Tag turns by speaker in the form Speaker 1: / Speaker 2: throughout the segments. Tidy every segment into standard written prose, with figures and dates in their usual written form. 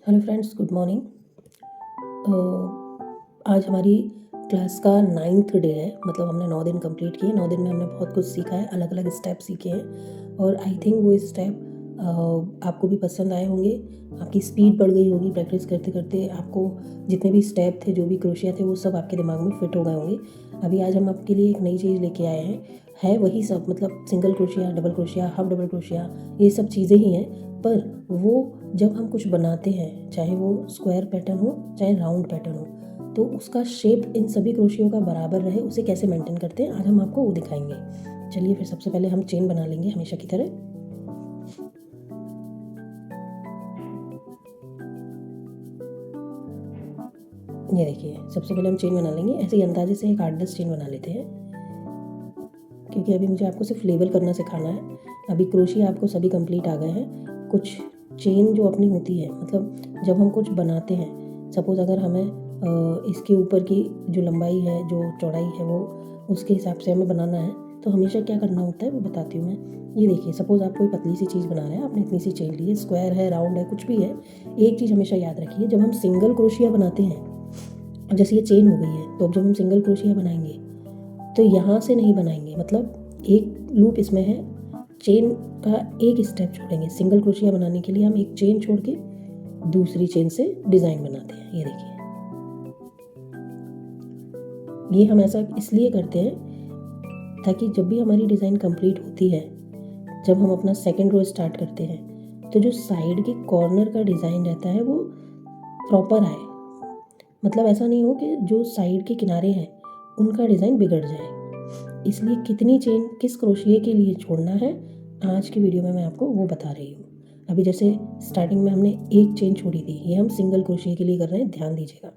Speaker 1: Hello friends, good morning. आज हमारी class का 9th डे है। मतलब हमने 9 दिन कंप्लीट किए। 9 दिन में हमने बहुत कुछ सीखा है, अलग अलग स्टेप सीखे हैं और आई थिंक वो स्टेप आपको भी पसंद आए होंगे। आपकी स्पीड बढ़ गई होगी प्रैक्टिस करते करते। आपको जितने भी स्टेप थे, जो भी क्रोशिया थे, वो सब आपके दिमाग में फिट हो गए होंगे। अभी आज हम आपके लिए एक नई चीज़ लेके आए हैं। है वही सब, मतलब single crochet, double crochet, half double crochet, ये सब चीज़ें ही हैं। पर वो जब हम कुछ बनाते हैं, चाहे वो स्क्वायर पैटर्न हो चाहे राउंड पैटर्न हो, तो उसका शेप इन सभी क्रोशियों का बराबर रहे, उसे कैसे मेंटेन करते हैं, आज हम आपको वो दिखाएंगे। चलिए फिर सबसे पहले हम चेन बना लेंगे हमेशा की तरह। ये देखिए, सबसे पहले हम चेन बना लेंगे। ऐसे ही अंदाजे से एक 8-10 चेन बना लेते हैं, क्योंकि अभी मुझे आपको सिर्फ लेबल करना सिखाना है। अभी क्रोशिया आपको सभी कंप्लीट आ गए हैं। कुछ चेन जो अपनी होती है, मतलब जब हम कुछ बनाते हैं, सपोज़ अगर हमें इसके ऊपर की जो लंबाई है, जो चौड़ाई है, वो उसके हिसाब से हमें बनाना है, तो हमेशा क्या करना होता है वो बताती हूँ मैं। ये देखिए, सपोज़ आप कोई पतली सी चीज़ बना रहे हैं, आपने इतनी सी चेन ली है, स्क्वायर है, राउंड है, कुछ भी है। एक चीज़ हमेशा याद रखिए, जब हम सिंगल क्रोशिया बनाते हैं, अब जैसे ये चेन हो गई है, तो अब जब हम सिंगल क्रोशिया बनाएंगे तो यहाँ से नहीं बनाएंगे। मतलब एक लूप इसमें है, चेन का एक स्टेप छोड़ेंगे। सिंगल क्रोशिया बनाने के लिए हम एक चेन छोड़ के दूसरी चेन से डिज़ाइन बनाते हैं। ये देखिए, ये हम ऐसा इसलिए करते हैं ताकि जब भी हमारी डिज़ाइन कंप्लीट होती है, जब हम अपना सेकंड रो स्टार्ट करते हैं, तो जो साइड के कॉर्नर का डिज़ाइन रहता है वो प्रॉपर आए। मतलब ऐसा नहीं हो कि जो साइड के किनारे हैं उनका डिज़ाइन बिगड़ जाए। इसलिए कितनी चेन किस क्रोशिये के लिए छोड़ना है, आज की वीडियो में मैं आपको वो बता रही हूँ। अभी जैसे स्टार्टिंग में हमने एक चेन छोड़ी थी, ये हम सिंगल क्रोशिये के लिए कर रहे हैं, ध्यान दीजिएगा।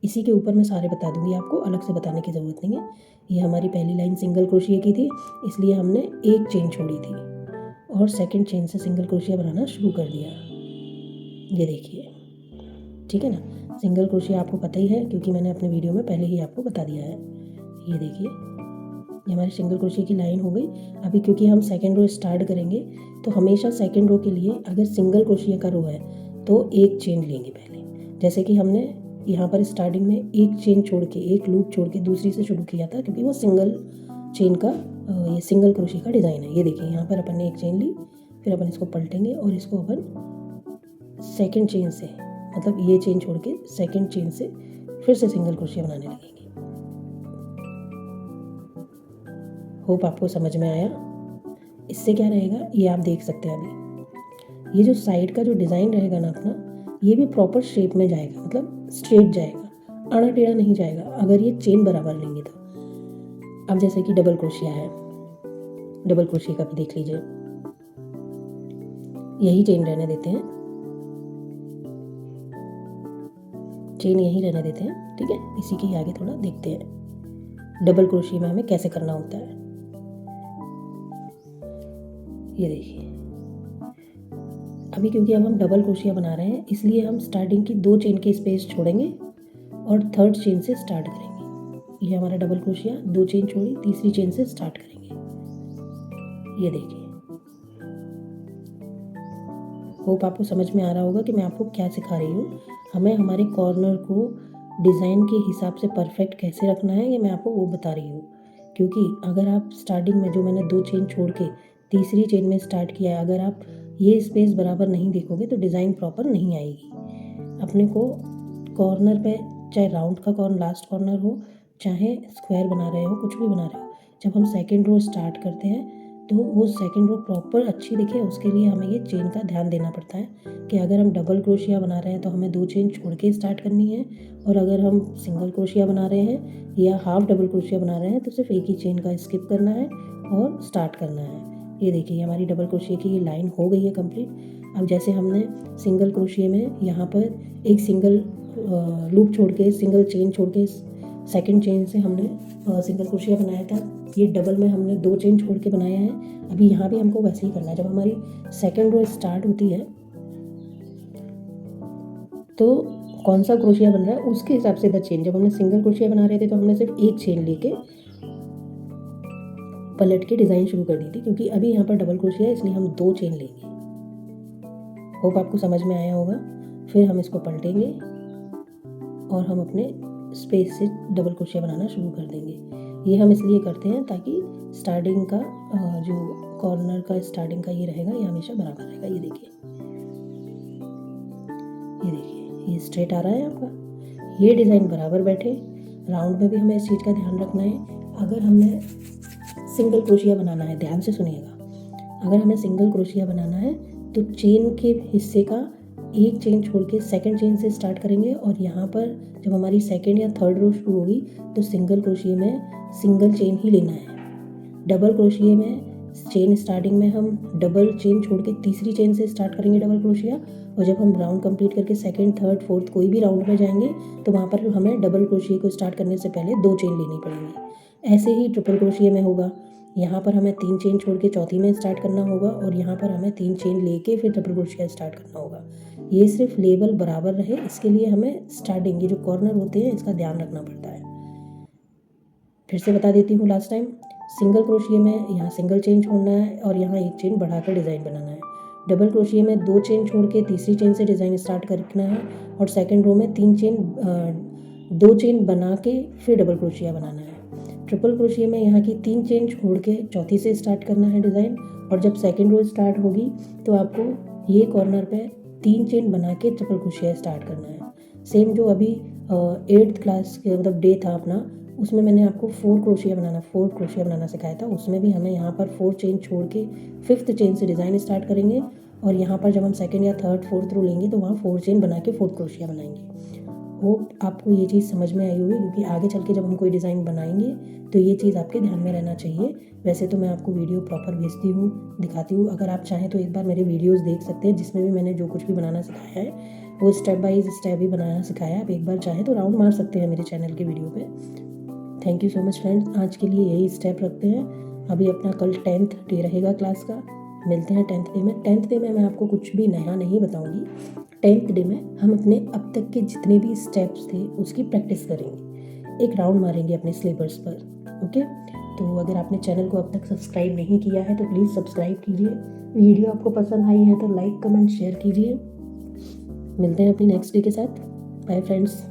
Speaker 1: इसी के ऊपर मैं सारे बता दूंगी, आपको अलग से बताने की ज़रूरत नहीं है। ये हमारी पहली लाइन सिंगल क्रोशिये की थी, इसलिए हमने एक चेन छोड़ी थी और सेकेंड चेन से सिंगल क्रोशिया बनाना शुरू कर दिया। ये देखिए, ठीक है ना। सिंगल क्रोशिया आपको पता ही है, क्योंकि मैंने अपने वीडियो में पहले ही आपको बता दिया है। ये देखिए, ये हमारी सिंगल क्रोशिया की लाइन हो गई। अभी क्योंकि हम सेकंड रो स्टार्ट करेंगे, तो हमेशा सेकंड रो के लिए अगर सिंगल क्रोशिया का रो है तो एक चेन लेंगे पहले। जैसे कि हमने यहाँ पर स्टार्टिंग में एक चेन छोड़ के, एक लूप छोड़ के दूसरी से शुरू किया था, क्योंकि वो सिंगल चेन का ये सिंगल क्रोशिया का डिज़ाइन है। ये देखिए, यहाँ पर अपन ने एक चेन ली, फिर अपन इसको पलटेंगे और इसको अपन सेकेंड चेन से, मतलब ये चेन छोड़ के सेकेंड चेन से फिर से सिंगल क्रोशिया बनाने लगेंगे। होप आपको समझ में आया। इससे क्या रहेगा ये आप देख सकते हैं। अभी ये जो साइड का जो डिज़ाइन रहेगा ना अपना, ये भी प्रॉपर शेप में जाएगा, मतलब स्ट्रेट जाएगा, आड़ा टेढ़ा नहीं जाएगा, अगर ये चेन बराबर लेंगे तो। अब जैसे कि डबल क्रोशिया है, डबल क्रोशिया का भी देख लीजिए। यही चेन रहने देते हैं, चेन यही रहने देते हैं, ठीक है। इसी के आगे थोड़ा देखते हैं डबल क्रोशिया में हमें कैसे करना होता है। ये देखिए, अभी क्योंकि अब हम डबल क्रोशिया बना रहे हैं, इसलिए हम स्टार्टिंग की 2 चेन के स्पेस छोड़ेंगे और थर्ड चेन से स्टार्ट करेंगे। ये हमारा डबल क्रोशिया, 2 चेन छोड़ी, तीसरी चेन से स्टार्ट करेंगे। ये देखिए, होप आपको समझ में आ रहा होगा कि मैं आपको क्या सिखा रही हूँ। हमें हमारे कॉर्नर को डिज़ाइन के हिसाब से परफेक्ट कैसे रखना है, ये मैं आपको वो बता रही हूँ। क्योंकि अगर आप स्टार्टिंग में जो मैंने 2 चेन छोड़ के तीसरी चेन में स्टार्ट किया है, अगर आप ये स्पेस बराबर नहीं देखोगे तो डिज़ाइन प्रॉपर नहीं आएगी। अपने को कॉर्नर पे, चाहे राउंड का कॉर्नर लास्ट कॉर्नर हो, चाहे स्क्वायर बना रहे हो, कुछ भी बना रहे हो, जब हम सेकेंड रो स्टार्ट करते हैं तो वो सेकेंड रो प्रॉपर अच्छी दिखे, उसके लिए हमें ये चेन का ध्यान देना पड़ता है कि अगर हम डबल क्रोशिया बना रहे हैं तो हमें 2 चेन छोड़ के स्टार्ट करनी है, और अगर हम सिंगल क्रोशिया बना रहे हैं या हाफ डबल क्रोशिया बना रहे हैं तो सिर्फ एक ही चेन का स्किप करना है और स्टार्ट करना है। ये देखिए, हमारी डबल क्रोशिया की ये लाइन हो गई है कंप्लीट। अब जैसे हमने सिंगल क्रोशिया में यहाँ पर एक सिंगल लूप छोड़ के, सिंगल चेन छोड़ के सेकेंड चेन से हमने सिंगल क्रोशिया बनाया था, ये डबल में हमने 2 चेन छोड़ के बनाया है। अभी यहाँ भी हमको वैसे ही करना है। जब हमारी सेकेंड रो स्टार्ट होती है तो कौन सा क्रोशिया बन रहा है उसके हिसाब से इधर चेन। जब हमने सिंगल क्रोशिया बना रहे थे तो हमने सिर्फ एक चेन लेके पलट के डिज़ाइन शुरू कर दी थी, क्योंकि अभी यहाँ पर डबल क्रोशिया है इसलिए हम 2 चेन लेंगे। होप आपको समझ में आया होगा। फिर हम इसको पलटेंगे और हम अपने स्पेस से डबल क्रोशिया बनाना शुरू कर देंगे। ये हम इसलिए करते हैं ताकि स्टार्टिंग का जो कॉर्नर का स्टार्टिंग का ये रहेगा, ये हमेशा बराबर रहेगा। ये देखिए ये स्ट्रेट आ रहा है आपका, ये डिज़ाइन बराबर बैठे। राउंड में भी हमें इस चीज़ का ध्यान रखना है। अगर हमने सिंगल क्रोशिया बनाना है, ध्यान से सुनिएगा, अगर हमें सिंगल क्रोशिया बनाना है तो चेन के हिस्से का एक चेन छोड़ के सेकंड चेन से स्टार्ट करेंगे, और यहाँ पर जब हमारी सेकंड या थर्ड रो शुरू होगी तो सिंगल क्रोशिया में सिंगल चेन ही लेना है। डबल क्रोशिया में चेन स्टार्टिंग में हम डबल चेन छोड़ के तीसरी चेन से स्टार्ट करेंगे डबल क्रोशिया, और जब हम राउंड कंप्लीट करके सेकंड थर्ड फोर्थ कोई भी राउंड में जाएंगे तो वहाँ पर हमें डबल क्रोशिया को स्टार्ट करने से पहले 2 चेन लेनी पड़ेंगी। ऐसे ही ट्रिपल क्रोशिया में होगा, यहाँ पर हमें 3 चेन छोड़ के चौथी में स्टार्ट करना होगा, और यहाँ पर हमें 3 चेन लेके फिर ट्रिपल क्रोशिया स्टार्ट करना होगा। ये सिर्फ लेवल बराबर रहे, इसके लिए हमें स्टार्टिंग, ये जो कॉर्नर होते हैं इसका ध्यान रखना पड़ता है। फिर से बता देती हूँ लास्ट टाइम, सिंगल क्रोशिया में यहाँ सिंगल चेन छोड़ना है और यहाँ एक चेन बढ़ाकर डिज़ाइन बनाना है। डबल क्रोशिया में 2 चेन छोड़ के तीसरी चेन से डिज़ाइन स्टार्ट करना है, और सेकंड रो में 2 चेन बना के फिर डबल क्रोशिया बनाना है। ट्रिपल क्रोशिया में यहाँ की 3 चेन छोड़ के चौथी से स्टार्ट करना है डिज़ाइन, और जब सेकंड रो स्टार्ट होगी तो आपको ये कॉर्नर पे 3 चेन बना के ट्रिपल क्रोशिया स्टार्ट करना है। सेम जो अभी 8th क्लास के मतलब डे था अपना, उसमें मैंने आपको 4 क्रोशिया बनाना सिखाया था। उसमें भी हमें यहाँ पर 4 चेन छोड़ के 5th चेन से डिज़ाइन स्टार्ट करेंगे, और यहाँ पर जब हम सेकंड या थर्ड फोर्थ रो लेंगे तो वहाँ 4 चेन बना के 4th क्रोशिया बनाएंगे। होप आपको ये चीज़ समझ में आई होगी, क्योंकि आगे चल के जब हम कोई डिज़ाइन बनाएंगे तो ये चीज़ आपके ध्यान में रहना चाहिए। वैसे तो मैं आपको वीडियो प्रॉपर भेजती हूँ, दिखाती हूँ। अगर आप चाहें तो एक बार मेरे वीडियोस देख सकते हैं, जिसमें भी मैंने जो कुछ भी बनाना सिखाया है वो स्टेप बाय स्टेप ही बनाना सिखाया है। आप एक बार चाहें तो राउंड मार सकते हैं मेरे चैनल के वीडियो पे। Thank you so much friends, आज के लिए यही स्टेप रखते हैं। अभी अपना कल 10th डे रहेगा क्लास का, मिलते हैं 10th डे में। 10th डे में मैं आपको कुछ भी नया नहीं बताऊँगी। 10th डे में हम अपने अब तक के जितने भी स्टेप्स थे उसकी प्रैक्टिस करेंगे, एक राउंड मारेंगे अपने सिलेबस पर। ओके, तो अगर आपने चैनल को अब तक सब्सक्राइब नहीं किया है तो प्लीज़ सब्सक्राइब कीजिए। वीडियो आपको पसंद आई है तो लाइक कमेंट शेयर कीजिए। मिलते हैं अपनी नेक्स्ट डे के साथ। Bye friends.